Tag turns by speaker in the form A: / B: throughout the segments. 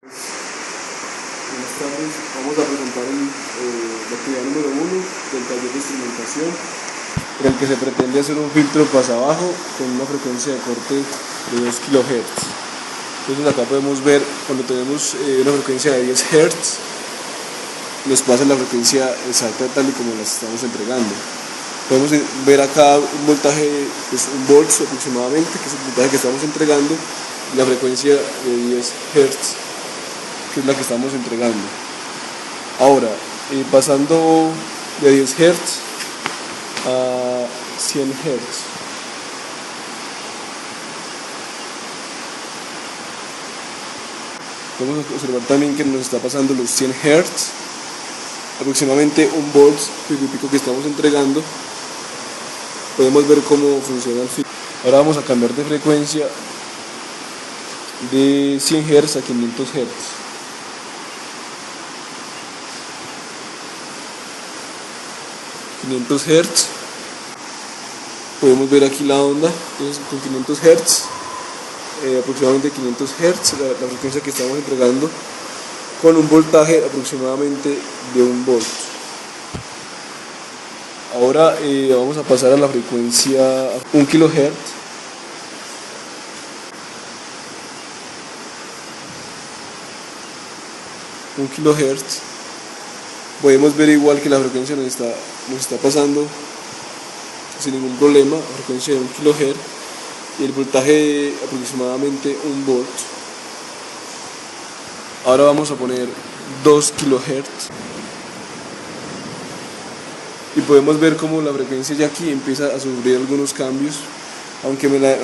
A: Buenas tardes, vamos a presentar la actividad número 1 del taller de instrumentación, en el que se pretende hacer un filtro pasabajo con una frecuencia de corte de 2 kHz. Entonces acá podemos ver, cuando tenemos una frecuencia de 10 Hz, nos pasa la frecuencia exacta tal y como la estamos entregando. Podemos ver acá un voltaje, pues un volts aproximadamente, que es el voltaje que estamos entregando, y la frecuencia de 10 Hz, que es la que estamos entregando. Ahora, pasando de 10 Hz a 100 Hz. Podemos observar también que nos está pasando los 100 Hz, aproximadamente un volt y pico que estamos entregando. Podemos ver cómo funciona el filtro. Ahora vamos a cambiar de frecuencia de 100 Hz a 500 Hz. Hz, podemos ver aquí la onda. Entonces con 500 Hz, aproximadamente 500 Hz, la frecuencia que estamos entregando, con un voltaje aproximadamente de 1 volt. Ahora vamos a pasar a la frecuencia 1 kHz. Podemos ver igual que la frecuencia nos está pasando sin ningún problema, la frecuencia de 1 kHz y el voltaje aproximadamente 1 volt. Ahora vamos a poner 2 kHz y podemos ver cómo la frecuencia ya aquí empieza a sufrir algunos cambios. Aunque me la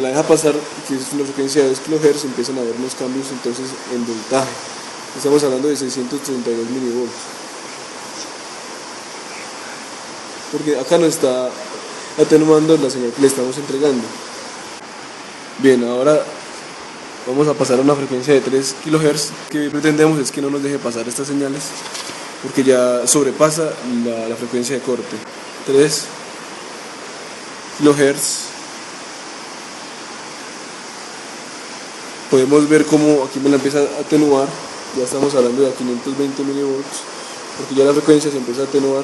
A: deja pasar, que es una frecuencia de 2 kHz, empiezan a haber unos cambios entonces en voltaje. Estamos hablando de 632 milivolts. Porque acá nos está atenuando la señal que le estamos entregando. Bien, ahora vamos a pasar a una frecuencia de 3 kHz. Lo que pretendemos es que no nos deje pasar estas señales, porque ya sobrepasa la frecuencia de corte. 3 kHz. Podemos ver cómo aquí me la empieza a atenuar. Ya estamos hablando de 520 milivolts, porque ya la frecuencia se empieza a atenuar,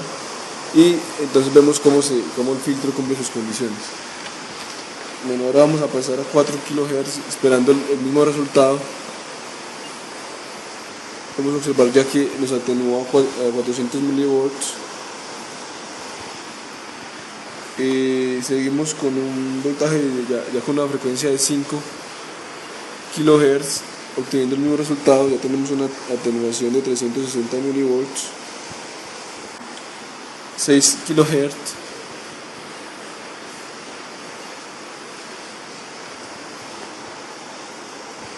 A: y entonces vemos cómo el filtro cumple sus condiciones. Bueno, ahora vamos a pasar a 4 kHz esperando el mismo resultado. Podemos observar ya que nos atenúa a 400 milivolts. Seguimos con un voltaje ya con una frecuencia de 5 kHz, obteniendo el mismo resultado. Ya tenemos una atenuación de 360 milivolts. 6 kHz.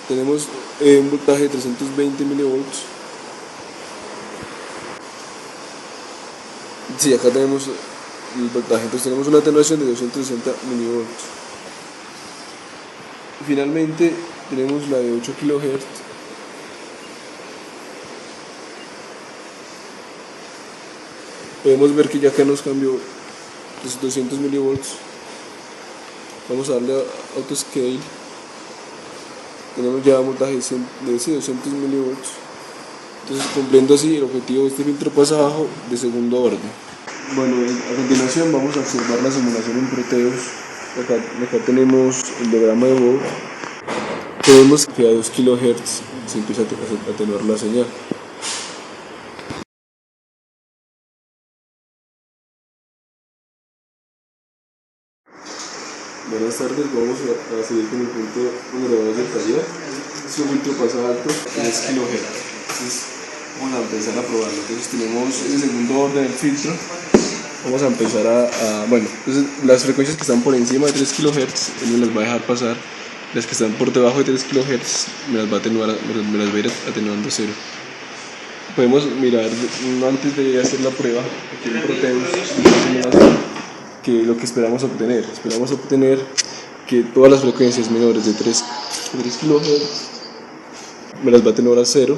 A: Tenemos un voltaje de 320 milivolts. Sí, acá tenemos el voltaje, entonces tenemos una atenuación de 260 milivolts. Finalmente tenemos la de 8 kHz. Podemos ver que ya acá nos cambió los 200 milivolts. Vamos a darle a Auto Scale. Tenemos ya un voltaje de 200 milivolts. Entonces, cumpliendo así el objetivo de este filtro pasabajo de segundo orden. Bueno, a continuación vamos a observar la simulación en Proteus. Acá tenemos el diagrama de Bohr. Vemos que a 2 kHz se empieza a atenuar la señal. Buenas tardes, vamos a seguir con el punto número 2 del taller. Es un filtro paso alto, 3 kHz. Entonces vamos a empezar a probarlo. Entonces tenemos el segundo orden del filtro. Vamos a empezar bueno, entonces las frecuencias que están por encima de 3 kHz, él me las va a dejar pasar. Las que están por debajo de 3 kHz me las va a ir atenuando a 0. Podemos mirar antes de hacer la prueba aquí en Proteus, que lo que esperamos obtener que todas las frecuencias menores de 3 kHz me las va a atenuar a 0,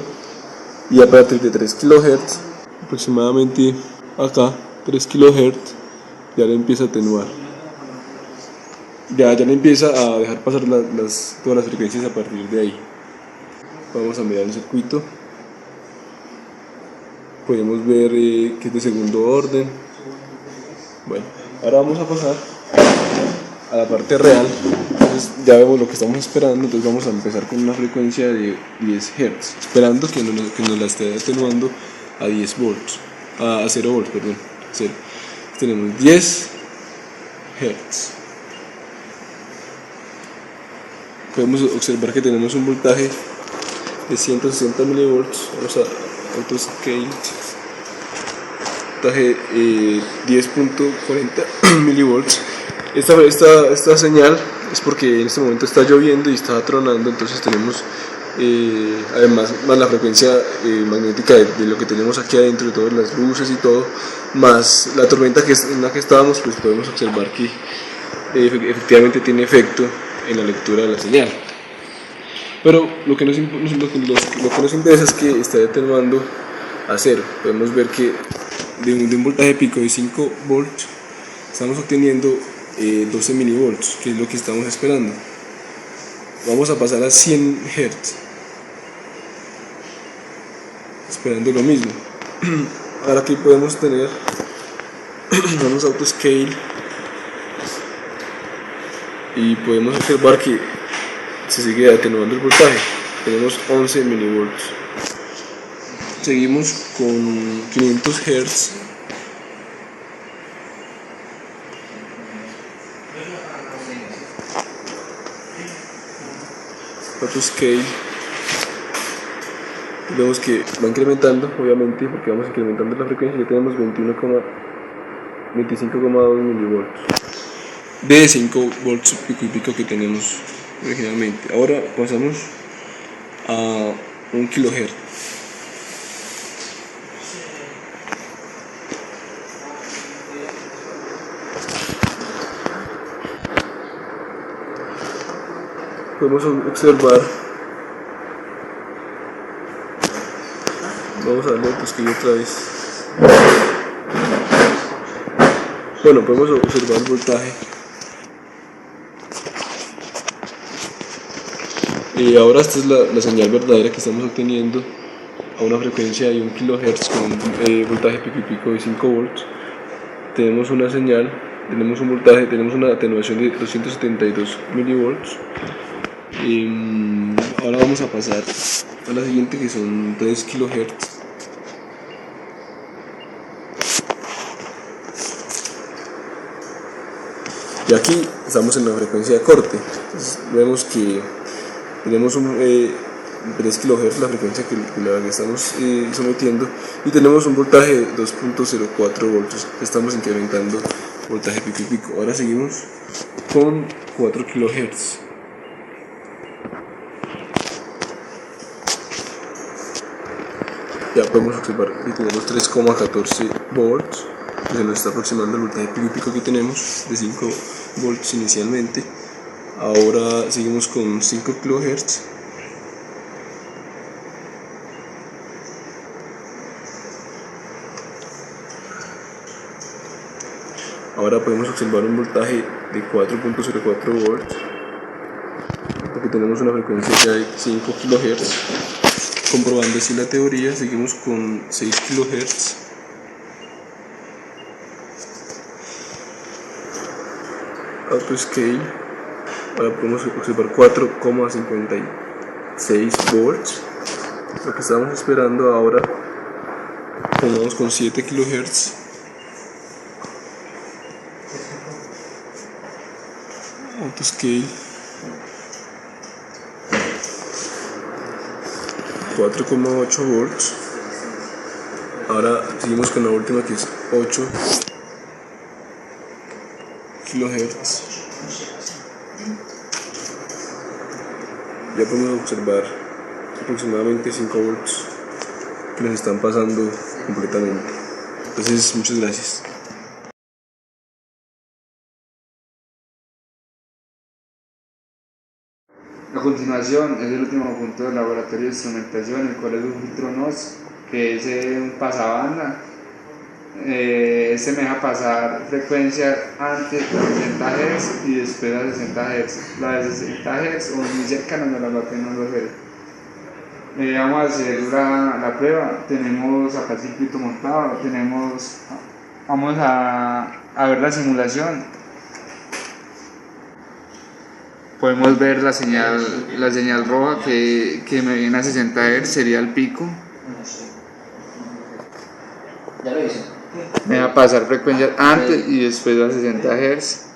A: y a partir de 3 kHz, aproximadamente acá, 3 kHz, ya le empieza a atenuar. Ya le empieza a dejar pasar todas las frecuencias a partir de ahí. Vamos a mirar el circuito. Podemos ver que es de segundo orden. Bueno, ahora vamos a pasar a la parte real. Entonces ya vemos lo que estamos esperando. Entonces vamos a empezar con una frecuencia de 10 Hz, esperando que nos la esté atenuando a 10 volts, a 0 volts, perdón. 0. Tenemos 10 Hz. Podemos observar que tenemos un voltaje de 160 milivolts. Vamos a autoscale. Voltaje 10.40 milivolts. Esta señal es porque en este momento está lloviendo y está tronando, entonces tenemos además más la frecuencia magnética de lo que tenemos aquí adentro, de todas las luces y todo, más la tormenta en la que estábamos, pues podemos observar que efectivamente tiene efecto en la lectura de la señal. Pero lo que nos interesa es que está atenuando a 0. Podemos ver que de un voltaje pico de 5 volts estamos obteniendo 12 milivolts, que es lo que estamos esperando. Vamos a pasar a 100 Hz, esperando lo mismo. Ahora aquí podemos tener, vamos a autoscale y podemos observar que se sigue atenuando el voltaje. Tenemos 11 milivolts. Seguimos con 500 Hz. Autoscale. Vemos que va incrementando, obviamente, porque vamos incrementando la frecuencia. Ya tenemos 25,2 milivolts de 5 volts pico y pico que tenemos originalmente. Ahora pasamos a 1 kHz. Podemos observar, vamos a darle autoscale otra vez. Bueno, podemos observar el voltaje. Y ahora esta es la señal verdadera que estamos obteniendo a una frecuencia de 1 kHz con un voltaje pico y pico de 5 volts. Tenemos una señal, tenemos un voltaje, tenemos una atenuación de 272 milivolts. Ahora vamos a pasar a la siguiente, que son 3 kHz. Y aquí estamos en la frecuencia de corte. Entonces, vemos que tenemos 3 kHz, la frecuencia que estamos sometiendo, y tenemos un voltaje de 2.04 voltios. Estamos incrementando voltaje pico y pico. Ahora seguimos con 4 kHz. Ya podemos observar que tenemos 3,14 volts, que se nos está aproximando el voltaje pico y pico que tenemos de 5 volts inicialmente. Ahora seguimos con 5 kHz. Ahora podemos observar un voltaje de 4.04 volts, porque tenemos una frecuencia ya de 5 kHz. Comprobando así la teoría, seguimos con 6 kHz. Autoscale. Ahora podemos observar 4,56 volts. Lo que estábamos esperando ahora, vamos con 7 kHz. Autoscale. 4,8 volts. Ahora seguimos con la última, que es 8 kHz. Ya podemos observar aproximadamente 5 volts que nos están pasando completamente. Entonces, muchas gracias.
B: A continuación es el último punto del laboratorio de instrumentación, el cual es un filtro NOS, que es un pasabanda. Este me deja pasar frecuencia antes de 60 Hz y después de 60 Hz. La de 60 Hz o muy cercana no la tengo que no lo sé. Vamos a hacer la prueba. Tenemos acá el circuito montado, vamos a ver la simulación. Podemos ver la señal roja que me viene a 60 Hz, sería el pico.
C: Ya lo hice.
B: Me va a pasar frecuencias antes y después a 60 Hz.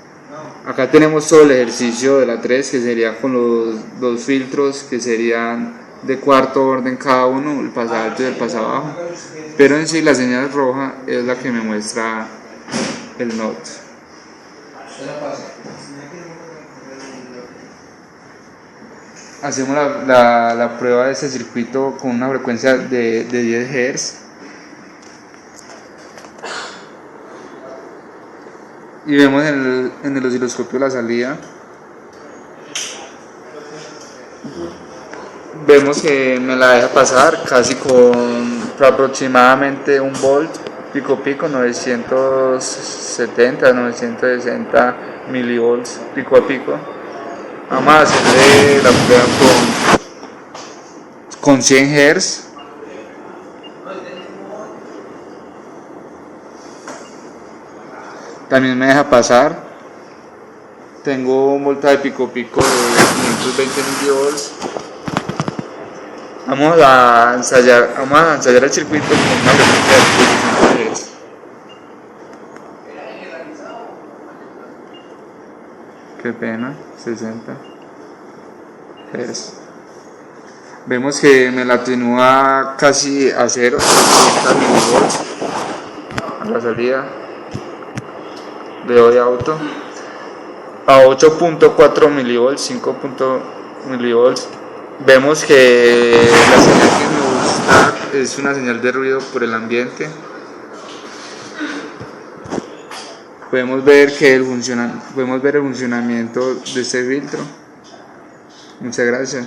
B: Acá tenemos todo el ejercicio de la 3, que sería con los dos filtros que serían de cuarto orden cada uno, el paso alto y el paso bajo. Pero en sí la señal roja es la que me muestra el note. Hacemos la prueba de este circuito con una frecuencia de 10 Hz. Y vemos en el osciloscopio la salida. Vemos que me la deja pasar casi con aproximadamente 1 volt, pico, 970, 960 milivolts, pico a pico. Vamos a hacerle la prueba con 100 Hz. También me deja pasar. Tengo un voltaje pico de 520 milivolts. Vamos a ensayar el circuito con una frecuencia de 60 Hz. Qué pena, 60 Hz. Vemos que me la atenúa casi a 0, 60 milivolts a la salida. Le doy auto a 8.4 milivolts, 5 milivolts. Vemos que la señal que me gusta es una señal de ruido por el ambiente. Podemos ver el funcionamiento de este filtro. Muchas gracias.